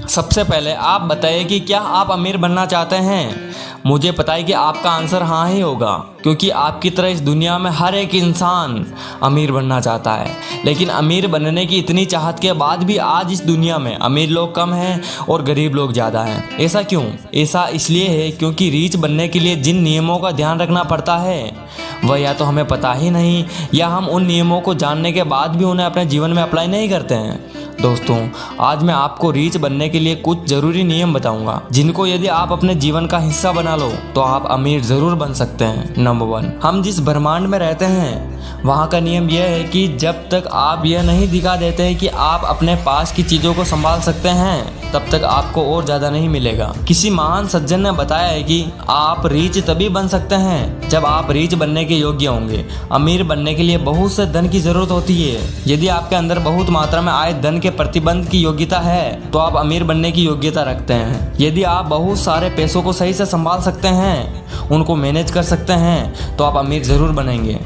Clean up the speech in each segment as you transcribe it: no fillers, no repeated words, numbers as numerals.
सबसे पहले आप बताइए कि क्या आप अमीर बनना चाहते हैं। मुझे पता है कि आपका आंसर हाँ ही होगा, क्योंकि आपकी तरह इस दुनिया में हर एक इंसान अमीर बनना चाहता है। लेकिन अमीर बनने की इतनी चाहत के बाद भी आज इस दुनिया में अमीर लोग कम हैं और गरीब लोग ज़्यादा हैं। ऐसा क्यों? ऐसा इसलिए है क्योंकि रीच बनने के लिए जिन नियमों का ध्यान रखना पड़ता है वह या तो हमें पता ही नहीं, या हम उन नियमों को जानने के बाद भी उन्हें अपने जीवन में अप्लाई नहीं करते हैं। दोस्तों, आज मैं आपको रीच बनने के लिए कुछ जरूरी नियम बताऊंगा, जिनको यदि आप अपने जीवन का हिस्सा बना लो तो आप अमीर जरूर बन सकते हैं। नंबर 1, हम जिस ब्रह्मांड में रहते हैं वहाँ का नियम यह है कि जब तक आप यह नहीं दिखा देते हैं कि आप अपने पास की चीज़ों को संभाल सकते हैं, तब तक आपको और ज़्यादा नहीं मिलेगा। किसी महान सज्जन ने बताया है कि आप रीच तभी बन सकते हैं जब आप रीच बनने के योग्य होंगे। अमीर बनने के लिए बहुत से धन की जरूरत होती है। यदि आपके अंदर बहुत मात्रा में आए धन के प्रतिबंध की योग्यता है तो आप अमीर बनने की योग्यता रखते हैं। यदि आप बहुत सारे पैसों को सही से संभाल सकते हैं, उनको मैनेज कर सकते हैं, तो आप अमीर जरूर बनेंगे।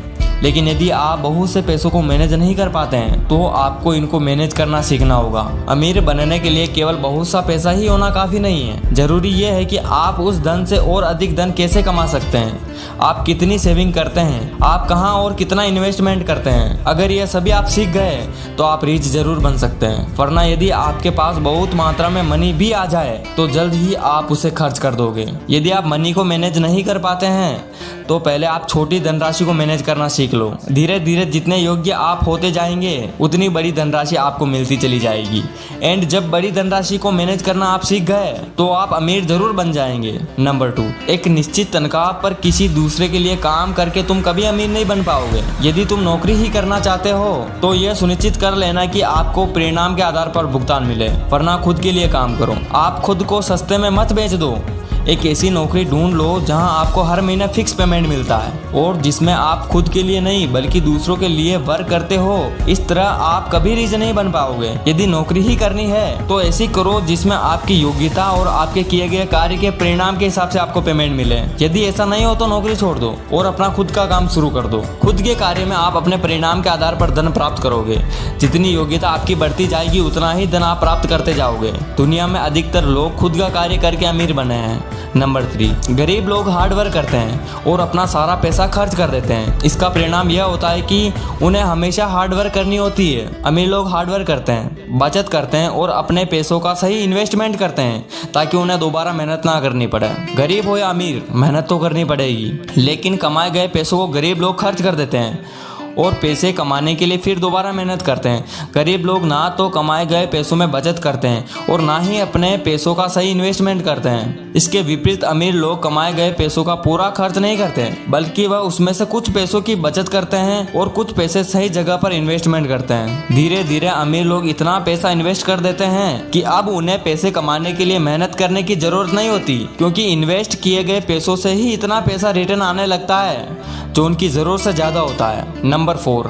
लेकिन यदि आप बहुत से पैसों को मैनेज नहीं कर पाते हैं तो आपको इनको मैनेज करना सीखना होगा। अमीर बनने के लिए केवल बहुत सा पैसा ही होना काफ़ी नहीं है। जरूरी यह है कि आप उस धन से और अधिक धन कैसे कमा सकते हैं, आप कितनी सेविंग करते हैं, आप कहाँ और कितना इन्वेस्टमेंट करते हैं। अगर यह सभी आप सीख गए तो आप रिच जरूर बन सकते हैं। वरना यदि आपके पास बहुत मात्रा में मनी भी आ जाए तो जल्द ही आप उसे खर्च कर दोगे। यदि आप मनी को मैनेज नहीं कर पाते हैं तो पहले आप छोटी धनराशि को मैनेज करना सीख लो। धीरे धीरे जितने योग्य आप होते जाएंगे उतनी बड़ी धनराशि आपको मिलती चली जाएगी। एंड जब बड़ी धनराशि को मैनेज करना आप सीख गए तो आप अमीर जरूर बन जाएंगे। नंबर 2, एक निश्चित तनख्वाह पर किसी दूसरे के लिए काम करके तुम कभी अमीर नहीं बन पाओगे। यदि तुम नौकरी ही करना चाहते हो तो यह सुनिश्चित कर लेना कि आपको परिणाम के आधार पर भुगतान मिले, वरना खुद के लिए काम करो। आप खुद को सस्ते में मत बेच दो। एक ऐसी नौकरी ढूंढ लो जहां आपको हर महीने फिक्स पेमेंट मिलता है और जिसमें आप खुद के लिए नहीं बल्कि दूसरों के लिए वर्क करते हो। इस तरह आप कभी रिच नहीं बन पाओगे। यदि नौकरी ही करनी है तो ऐसी करो जिसमें आपकी योग्यता और आपके किए गए कार्य के परिणाम के हिसाब से आपको पेमेंट मिले। यदि ऐसा नहीं हो तो नौकरी छोड़ दो और अपना खुद का काम शुरू कर दो। खुद के कार्य में आप अपने परिणाम के आधार पर धन प्राप्त करोगे। जितनी योग्यता आपकी बढ़ती जाएगी उतना ही धन आप प्राप्त करते जाओगे। दुनिया में अधिकतर लोग खुद का कार्य करके अमीर बने हैं। नंबर 3, गरीब लोग हार्ड वर्क करते हैं और अपना सारा पैसा खर्च कर देते हैं। इसका परिणाम यह होता है कि उन्हें हमेशा हार्ड वर्क करनी होती है। अमीर लोग हार्ड वर्क करते हैं, बचत करते हैं और अपने पैसों का सही इन्वेस्टमेंट करते हैं ताकि उन्हें दोबारा मेहनत ना करनी पड़े। गरीब हो या अमीर, मेहनत तो करनी पड़ेगी, लेकिन कमाए गए पैसों को गरीब लोग खर्च कर देते हैं और पैसे कमाने के लिए फिर दोबारा मेहनत करते हैं। गरीब लोग ना तो कमाए गए पैसों में बचत करते हैं और ना ही अपने पैसों का सही इन्वेस्टमेंट करते हैं। इसके विपरीत अमीर लोग कमाए गए पैसों का पूरा खर्च नहीं करते हैं, बल्कि वह उसमें से कुछ पैसों की बचत करते हैं और कुछ पैसे सही जगह पर इन्वेस्टमेंट करते हैं। धीरे धीरे अमीर लोग इतना पैसा इन्वेस्ट कर देते हैं कि अब उन्हें पैसे कमाने के लिए मेहनत करने की जरूरत नहीं होती, क्योंकि इन्वेस्ट किए गए पैसों से ही इतना पैसा रिटर्न आने लगता है जो उनकी जरूरत से ज्यादा होता है। नंबर 4,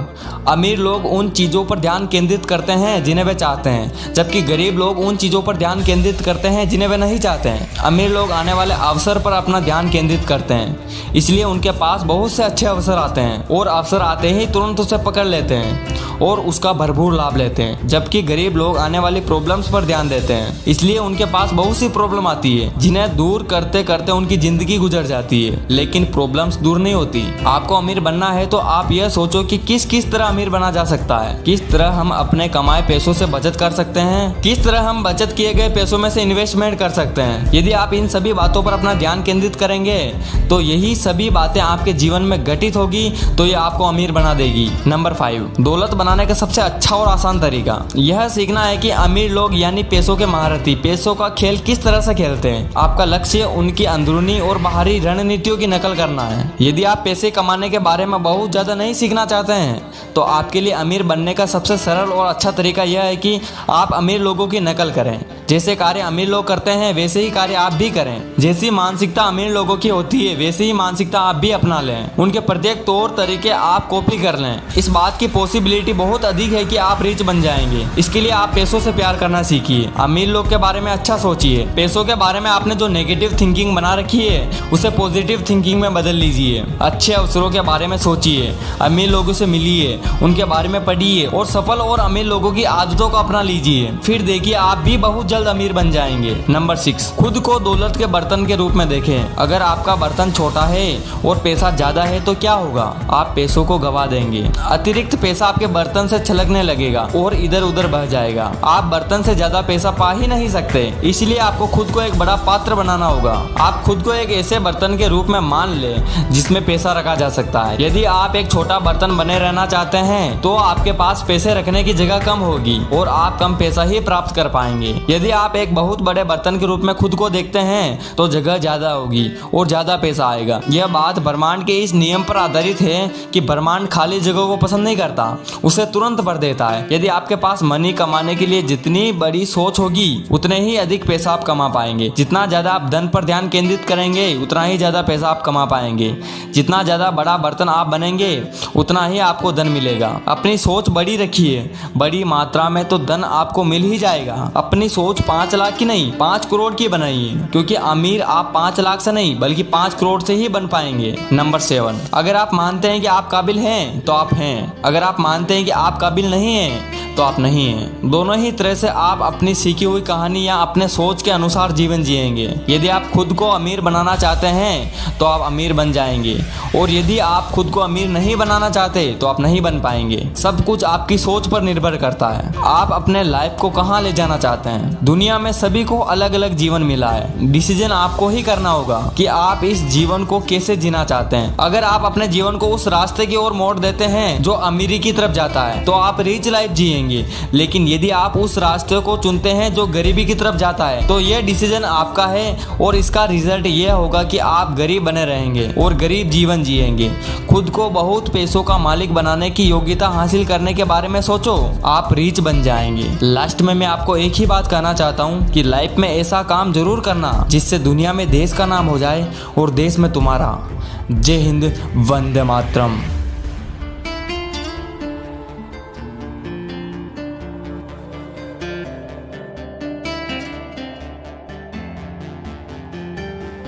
अमीर लोग उन चीजों पर ध्यान केंद्रित करते हैं जिन्हें वे चाहते हैं, जबकि गरीब लोग उन चीजों पर ध्यान केंद्रित करते हैं जिन्हें वे नहीं चाहते हैं। अमीर लोग आने वाले अवसर पर अपना ध्यान केंद्रित करते हैं, इसलिए उनके पास बहुत से अच्छे अवसर आते हैं और अवसर आते ही तुरंत उसे पकड़ लेते हैं और उसका भरपूर लाभ लेते हैं। जबकि गरीब लोग आने वाली प्रॉब्लम्स पर ध्यान देते हैं, इसलिए उनके पास बहुत सी प्रॉब्लम आती है जिन्हें दूर करते करते उनकी जिंदगी गुजर जाती है। लेकिन प्रॉब्लम्स दूर नहीं होती। आपको अमीर बनना है तो आप यह सोचो कि किस किस तरह अमीर बना जा सकता है, किस तरह हम अपने कमाए पैसों से बचत कर सकते हैं, किस तरह हम बचत किए गए पैसों में से इन्वेस्टमेंट कर सकते हैं। यदि आप इन सभी बातों पर अपना ध्यान केंद्रित करेंगे तो यही सभी बातें आपके जीवन में घटित होगी तो ये आपको अमीर बना देगी। नंबर 5, दौलत बनाने का सबसे अच्छा और आसान तरीका यह सीखना है कि अमीर लोग यानी पैसों के महारथी पैसों का खेल किस तरह से खेलते हैं। आपका लक्ष्य उनकी अंदरूनी और बाहरी रणनीतियों की नकल करना है। यदि आप पैसे कमाने के बारे में बहुत ज्यादा नहीं सीखना चाहते हैं तो आपके लिए अमीर बनने का सबसे सरल और अच्छा तरीका यह है कि आप अमीर लोगों की नकल करें। जैसे कार्य अमीर लोग करते हैं वैसे ही कार्य आप भी करें। जैसी मानसिकता अमीर लोगों की होती है वैसे ही मानसिकता आप भी अपना लें। उनके प्रत्येक तौर तरीके आप कॉपी कर लें। इस बात की पॉसिबिलिटी बहुत अधिक है कि आप रिच बन जाएंगे। इसके लिए आप पैसों से प्यार करना सीखिए। अमीर लोग के बारे में अच्छा सोचिए। पैसों के बारे में आपने जो नेगेटिव थिंकिंग बना रखी है उसे पॉजिटिव थिंकिंग में बदल लीजिए। अच्छे अवसरों के बारे में सोचिए, अमीर लोगों से मिलिए, उनके बारे में पढ़िए और सफल और अमीर लोगों की आदतों को अपना लीजिए। फिर देखिए आप भी बहुत जल्द अमीर बन जाएंगे। नंबर 6, खुद को दौलत के बर्तन के रूप में देखें। अगर आपका बर्तन छोटा है और पैसा ज्यादा है तो क्या होगा? आप पैसों को गवा देंगे। अतिरिक्त पैसा आपके बर्तन से छलकने लगेगा और इधर उधर बह जाएगा। आप बर्तन से ज्यादा पैसा पा ही नहीं सकते, इसलिए आपको खुद को एक बड़ा पात्र बनाना होगा। आप खुद को एक ऐसे बर्तन के रूप में मान ले जिसमें पैसा रखा जा सकता है। यदि आप एक छोटा बर्तन बने रहना चाहते हैं तो आपके पास पैसे रखने की जगह कम होगी और आप कम पैसा ही प्राप्त कर पाएंगे। यदि आप एक बहुत बड़े बर्तन के रूप में खुद को देखते हैं तो जगह ज्यादा होगी और ज्यादा पैसा आएगा। यह बात ब्रह्मांड के इस नियम पर आधारित है कि ब्रह्मांड खाली जगह को पसंद नहीं करता, उसे तुरंत भर देता है। यदि आपके पास मनी कमाने के लिए जितनी बड़ी सोच होगी उतने ही अधिक पैसा आप कमा पाएंगे। जितना ज्यादा आप धन पर ध्यान केंद्रित करेंगे उतना ही ज्यादा पैसा आप कमा पाएंगे। जितना ज्यादा बड़ा बर्तन आप बनेंगे उतना ही आपको धन मिलेगा। अपनी सोच बड़ी रखिए, बड़ी मात्रा में तो धन आपको मिल ही जाएगा। अपनी सोच 5 लाख की नहीं 5 करोड़ की बनाइए, क्योंकि अमीर आप 5 लाख से नहीं बल्कि 5 करोड़ से ही बन पाएंगे। नंबर 7, अगर आप मानते हैं कि आप काबिल हैं तो आप हैं, अगर आप मानते हैं कि आप काबिल नहीं हैं तो आप नहीं हैं। दोनों ही तरह से आप अपनी सीखी हुई कहानी या अपने सोच के अनुसार जीवन जिएंगे। यदि आप खुद को अमीर बनाना चाहते हैं तो आप अमीर बन जाएंगे, और यदि आप खुद को अमीर नहीं बनाना चाहते तो आप नहीं बन पाएंगे। सब कुछ आपकी सोच पर निर्भर करता है। आप अपने लाइफ को कहाँ ले जाना चाहते हैं? दुनिया में सभी को अलग अलग जीवन मिला है। डिसीजन आपको ही करना होगा कि आप इस जीवन को कैसे जीना चाहते हैं। अगर आप अपने जीवन को उस रास्ते की ओर मोड़ देते हैं जो अमीरी की तरफ जाता है तो आप रिच लाइफ जिएंगे। लेकिन यदि आप उस रास्ते को चुनते हैं जो गरीबी की तरफ जाता है तो यह डिसीजन आपका है, और इसका रिजल्ट यह होगा कि आप गरीब बने रहेंगे और गरीब जीवन जिएंगे। खुद को बहुत पैसों का मालिक बनाने की योग्यता हासिल करने के बारे में सोचो, आप रिच बन जाएंगे। लास्ट में मैं आपको एक ही बात कहना चाहता हूँ कि लाइफ में ऐसा काम जरूर करना जिससे दुनिया में देश का नाम हो जाए और देश में तुम्हारा। जय हिंद, वंदे मातरम।